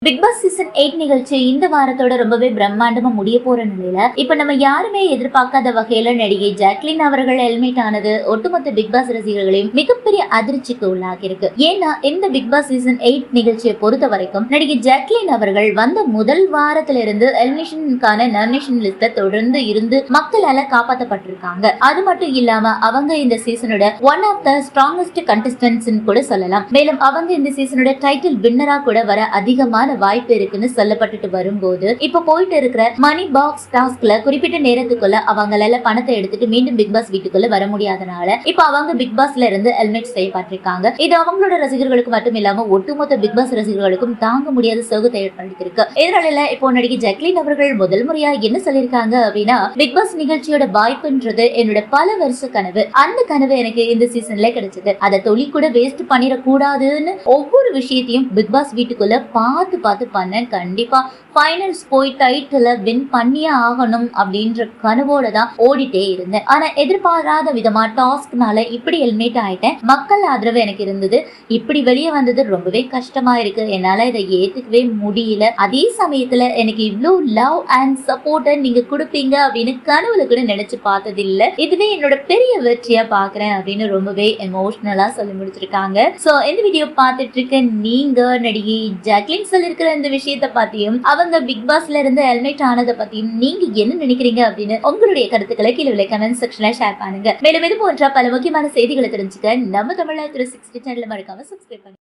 Big Boss season 8 நிகழ்ச்சி இந்த வாரத்தோட ரொம்பவே பிரம்மாண்டமா முடிய போற நிலையில இப்ப நம்ம யாருமே எதிர்பார்க்காத வகையில நடிகை ஜாக்லின் அவர்கள் ஹெல்மெட் ஆனது ஒட்டுமொத்த பிக் பாஸ் ரசிகர்களையும் மிகப்பெரிய அதிர்ச்சிக்கு உள்ளாகி இருக்கு. ஏன்னா இந்த பிக் பாஸ் சீசன் 8 நிகழ்ச்சியை பொறுத்த வரைக்கும் நடிகை ஜாக்லின் அவர்கள் வந்த முதல் வாரத்துல இருந்து எலிமினேஷனுக்கான நாமினேஷன் லிஸ்ட்ல தொடர்ந்து இருந்து மக்களால காப்பாற்றப்பட்டிருக்காங்க. அது மட்டும் இல்லாம அவங்க இந்த சீசனோட one of the strongest contestants கூட சொல்லலாம். மேலும் அவங்க இந்த சீசனோட டைட்டில் வின்னரா கூட வர அதிகமான வாய்ப்பு இருக்குன்னு சொல்லப்பட்டு வரும்போது இப்ப போயிட்டு இருக்கிற மணி பாக்ஸ் டாஸ்க்ல குறிப்பிட்ட நேரத்துக்குள்ள அவங்களால பணத்தை எடுத்துட்டு மீண்டும் பிக் பாஸ் வீட்டுக்குள்ள வர முடியாதனால இப்ப அவங்க பிக் பாஸ்ல இருந்து எலிமினேட் செய்யப்பட்டிருக்காங்க. இது அவங்களோட ரசிகர்களுக்கு மட்டும் இல்லாம ஒட்டுமொத்த பிக் பாஸ் ரசிகர்களுக்கும் தாங்க முடியாத சோகத்தை ஏற்படுத்தியிருக்கு. இதனால இப்போ நடிகை ஜாக்லின் அவர்கள் முதல் முறையா என்ன சொல்லியிருக்காங்க அப்படின்னா, பிக் பாஸ் நிகழ்ச்சியோட வாய்ப்புன்றது என்னோட பல வருஷ கனவு. அந்த கனவு எனக்கு இந்த சீசன்ல கிடைச்சது. அதை தொழில் கூட வேஸ்ட் பண்ணிடக்கூடாதுன்னு ஒவ்வொரு விஷயத்தையும் பிக் பாஸ் வீட்டுக்குள்ள பார்த்து பண்ணேன். கண்டிப்பா ஃபைனல்ஸ் போய் டைட்டில் வின் பண்ணியே ஆகணும் அப்படின்ற கனவோட தான் ஓடிட்டே இருந்தேன். ஆனா எதிர்பாராத விதமா டாஸ்க்னால இப்படி எலிமினேட் ஆயிட்டேன். மக்கள் ஆதரவு எனக்கு இருந்தது. இப்படி வெளியே வந்தது ரொம்பவே கஷ்டமா இருக்கு. என்னால இதை ஏத்துக்கவே முடியல. அதே சமயத்துல எனக்கு இவ்வளவு லவ் அண்ட் சப்போர்ட் நீங்க கொடுப்பீங்க அப்படின்னு கனவுல கூட நினைச்சு பார்த்தது இல்ல. இதுவே என்னோட பெரிய வெற்றியா பாக்குறேன் அப்படின்னு ரொம்பவே எமோஷனலா சொல்லி முடிச்சிருக்காங்க. சோ இந்த வீடியோ பார்த்துட்டு இருக்க நீங்க நடிகை ஜாக்லின் சொல்லிருக்கிற இந்த விஷயத்தை பத்தியும் அவங்க பிக் பாஸ்ல இருந்து எலிமினேட் ஆனதை பத்தியும் நீங்க என்ன நினைக்கிறீங்க அப்படின்னு உங்களுடைய கருத்துக்களை கீழே கமெண்ட் செக்ஷன்ல ஷேர் பண்ணுங்க. மேலும் இது போன்ற பல முக்கியமான செய்திகளை தெரிஞ்சுக்க நம்ம தமிழா 360 சேனலை மறக்காம சப்ஸ்கிரைப் பண்ணுங்க.